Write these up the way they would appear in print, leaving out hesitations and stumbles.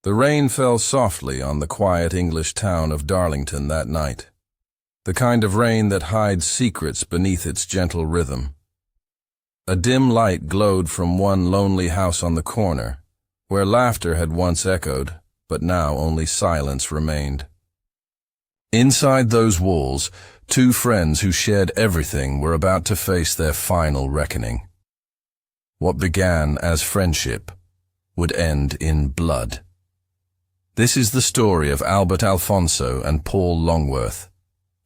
The rain fell softly on the quiet English town of Darlington that night, the kind of rain that hides secrets beneath its gentle rhythm. A dim light glowed from one lonely house on the corner, where laughter had once echoed, but now only silence remained. Inside those walls, two friends who shared everything were about to face their final reckoning. What began as friendship would end in blood. This is the story of Albert Alfonso and Paul Longworth,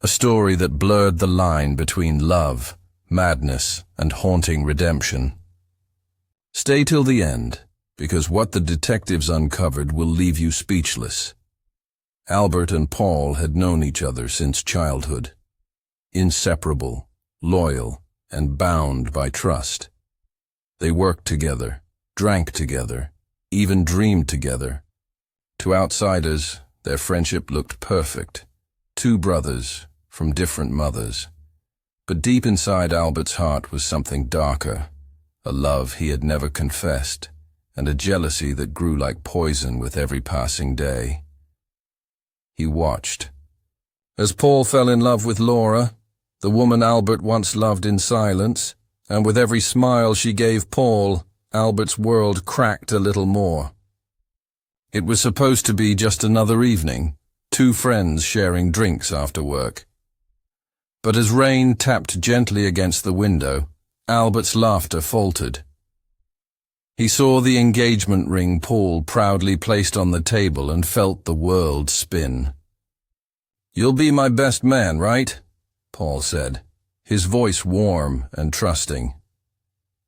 a story that blurred the line between love, madness, and haunting redemption. Stay till the end, because what the detectives uncovered will leave you speechless. Albert and Paul had known each other since childhood. Inseparable, loyal, and bound by trust. They worked together, drank together, even dreamed together. To outsiders, their friendship looked perfect. Two brothers from different mothers. But deep inside Albert's heart was something darker, a love he had never confessed, and a jealousy that grew like poison with every passing day. He watched. As Paul fell in love with Laura, the woman Albert once loved in silence, and with every smile she gave Paul, Albert's world cracked a little more. It was supposed to be just another evening, two friends sharing drinks after work. But as rain tapped gently against the window, Albert's laughter faltered. He saw the engagement ring Paul proudly placed on the table and felt the world spin. "You'll be my best man, right?" Paul said, his voice warm and trusting.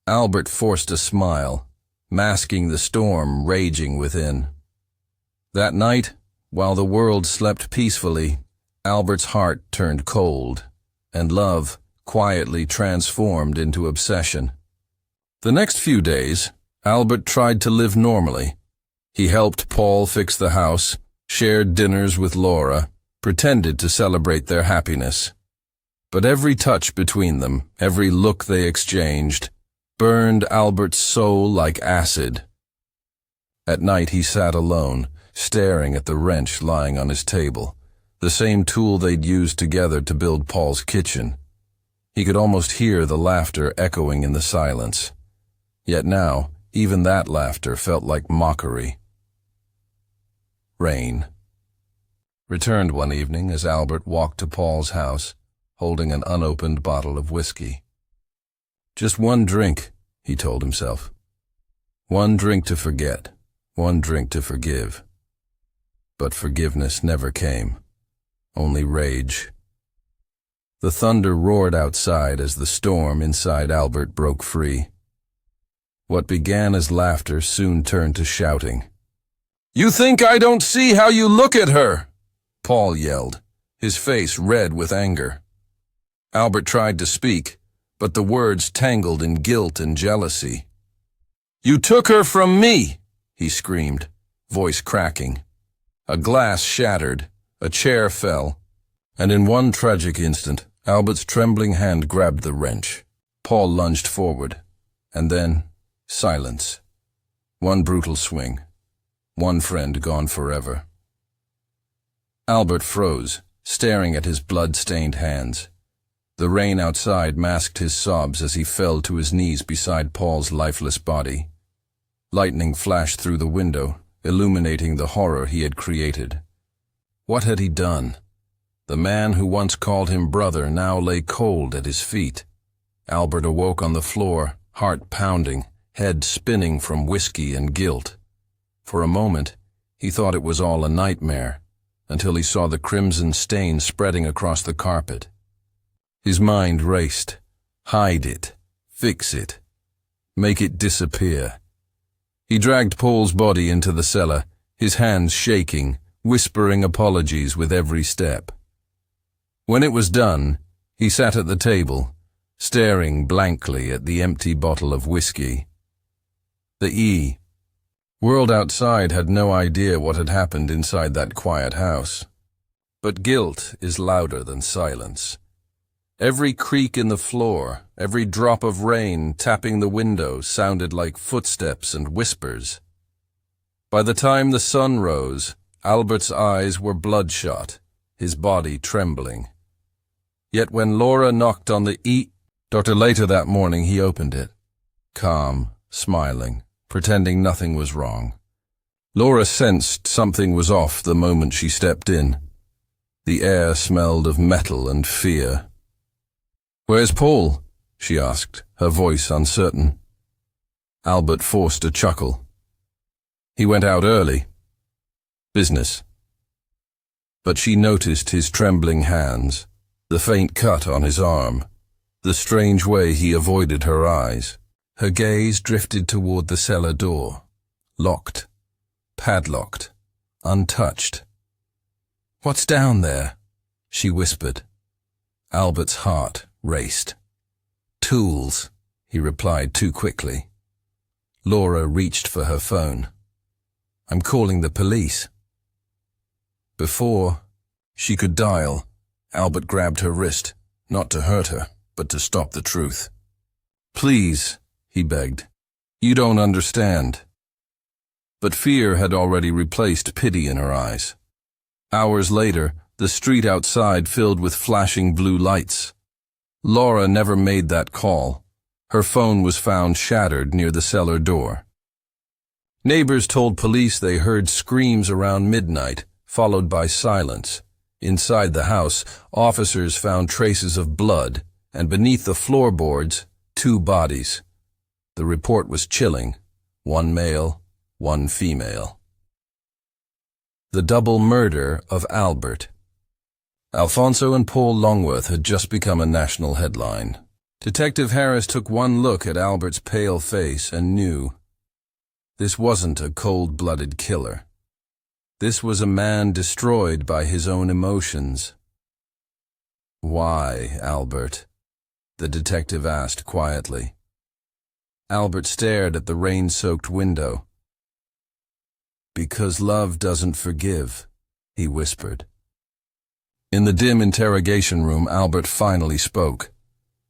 Albert forced a smile, masking the storm raging within. That night, while the world slept peacefully, Albert's heart turned cold, and love quietly transformed into obsession. The next few days, Albert tried to live normally. He helped Paul fix the house, shared dinners with Laura, pretended to celebrate their happiness. But every touch between them, every look they exchanged, burned Albert's soul like acid. At night he sat alone, staring at the wrench lying on his table, the same tool they'd used together to build Paul's kitchen. He could almost hear the laughter echoing in the silence. Yet now, even that laughter felt like mockery. Rain returned one evening as Albert walked to Paul's house, holding an unopened bottle of whiskey. Just one drink, he told himself. One drink to forget, one drink to forgive. But forgiveness never came, only rage. The thunder roared outside as the storm inside Albert broke free. What began as laughter soon turned to shouting. "You think I don't see how you look at her?" Paul yelled, his face red with anger. Albert tried to speak, but the words tangled in guilt and jealousy. "You took her from me!" he screamed, voice cracking. A glass shattered, a chair fell, and in one tragic instant, Albert's trembling hand grabbed the wrench. Paul lunged forward, and then silence. One brutal swing. One friend gone forever. Albert froze, staring at his blood-stained hands. The rain outside masked his sobs as he fell to his knees beside Paul's lifeless body. Lightning flashed through the window, illuminating the horror he had created. What had he done? The man who once called him brother now lay cold at his feet. Albert awoke on the floor, heart pounding, head spinning from whiskey and guilt. For a moment, he thought it was all a nightmare, until he saw the crimson stain spreading across the carpet. His mind raced. Hide it. Fix it. Make it disappear. He dragged Paul's body into the cellar, his hands shaking, whispering apologies with every step. When it was done, he sat at the table, staring blankly at the empty bottle of whiskey. The world outside had no idea what had happened inside that quiet house. But guilt is louder than silence. Every creak in the floor, every drop of rain tapping the window sounded like footsteps and whispers. By the time the sun rose, Albert's eyes were bloodshot, his body trembling. Yet when Laura knocked on the door later that morning, he opened it, calm, smiling, pretending nothing was wrong. Laura sensed something was off the moment she stepped in. The air smelled of metal and fear. "Where's Paul?" she asked, her voice uncertain. Albert forced a chuckle. "He went out early. Business." But she noticed his trembling hands, the faint cut on his arm, the strange way he avoided her eyes. Her gaze drifted toward the cellar door, locked, padlocked, untouched. "What's down there?" she whispered. Albert's heart raced. "Tools," he replied too quickly. Laura reached for her phone. "I'm calling the police." Before she could dial, Albert grabbed her wrist, not to hurt her, but to stop the truth. "Please," he begged. "You don't understand." But fear had already replaced pity in her eyes. Hours later, the street outside filled with flashing blue lights. Laura never made that call. Her phone was found shattered near the cellar door. Neighbors told police they heard screams around midnight, followed by silence. Inside the house, officers found traces of blood, and beneath the floorboards, 2 bodies. The report was chilling: 1 male, 1 female. The double murder of Albert. Alfonso and Paul Longworth had just become a national headline. Detective Harris took one look at Albert's pale face and knew. This wasn't a cold-blooded killer. This was a man destroyed by his own emotions. "Why, Albert?" the detective asked quietly. Albert stared at the rain-soaked window. "Because love doesn't forgive," he whispered. In the dim interrogation room, Albert finally spoke.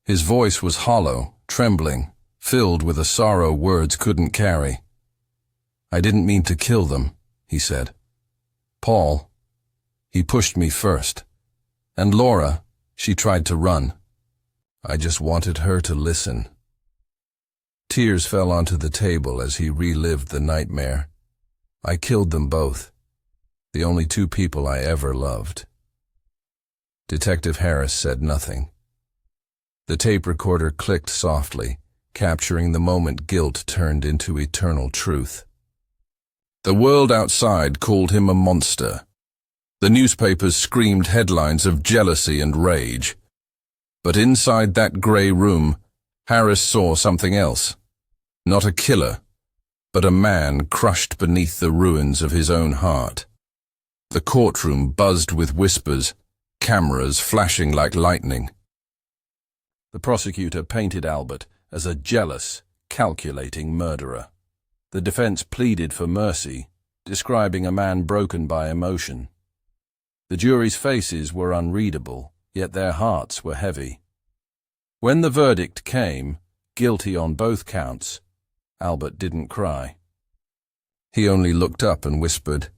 His voice was hollow, trembling, filled with a sorrow words couldn't carry. "I didn't mean to kill them," he said. "Paul, he pushed me first. And Laura, she tried to run. I just wanted her to listen." Tears fell onto the table as he relived the nightmare. "I killed them both. The only 2 people I ever loved." Detective Harris said nothing. The tape recorder clicked softly, capturing the moment guilt turned into eternal truth. The world outside called him a monster. The newspapers screamed headlines of jealousy and rage. But inside that grey room, Harris saw something else. Not a killer, but a man crushed beneath the ruins of his own heart. The courtroom buzzed with whispers, cameras flashing like lightning. The prosecutor painted Albert as a jealous, calculating murderer. The defense pleaded for mercy, describing a man broken by emotion. The jury's faces were unreadable, yet their hearts were heavy. When the verdict came, guilty on both counts, Albert didn't cry. He only looked up and whispered,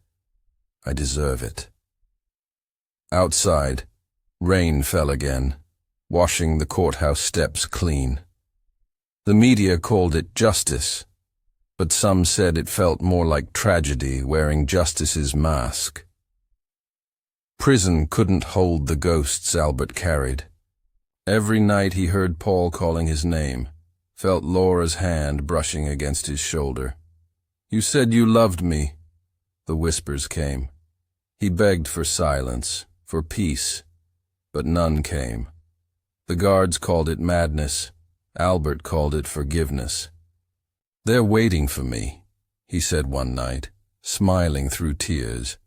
"I deserve it." Outside, rain fell again, washing the courthouse steps clean. The media called it justice, but some said it felt more like tragedy wearing justice's mask. Prison couldn't hold the ghosts Albert carried. Every night he heard Paul calling his name, felt Laura's hand brushing against his shoulder. "You said you loved me," the whispers came. He begged for silence, for peace, but none came. The guards called it madness. Albert called it forgiveness. "They're waiting for me," he said one night, smiling through tears.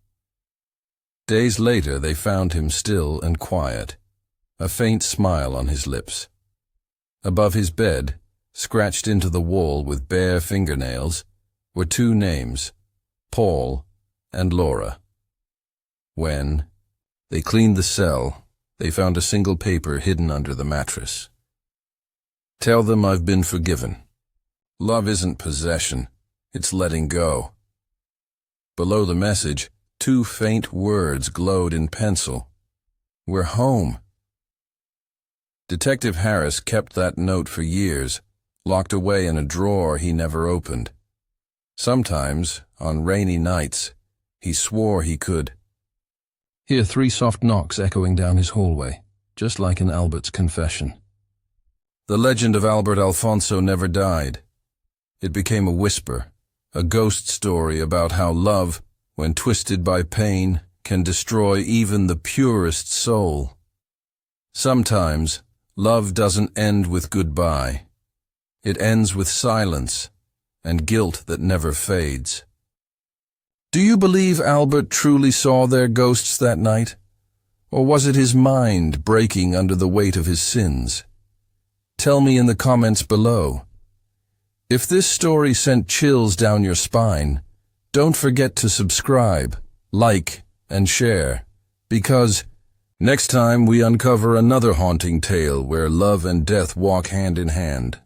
Days later they found him still and quiet, a faint smile on his lips. Above his bed, scratched into the wall with bare fingernails, were 2 names, Paul and Laura. When they cleaned the cell, they found a single paper hidden under the mattress. "Tell them I've been forgiven. Love isn't possession, it's letting go." Below the message, two faint words glowed in pencil. "We're home." Detective Harris kept that note for years, locked away in a drawer he never opened. Sometimes, on rainy nights, he swore he could hear 3 soft knocks echoing down his hallway, just like in Albert's confession. The legend of Albert Alfonso never died. It became a whisper, a ghost story about how love, when twisted by pain, can destroy even the purest soul. Sometimes, love doesn't end with goodbye. It ends with silence and guilt that never fades. Do you believe Albert truly saw their ghosts that night? Or was it his mind breaking under the weight of his sins? Tell me in the comments below. If this story sent chills down your spine, don't forget to subscribe, like, and share, because next time we uncover another haunting tale where love and death walk hand in hand.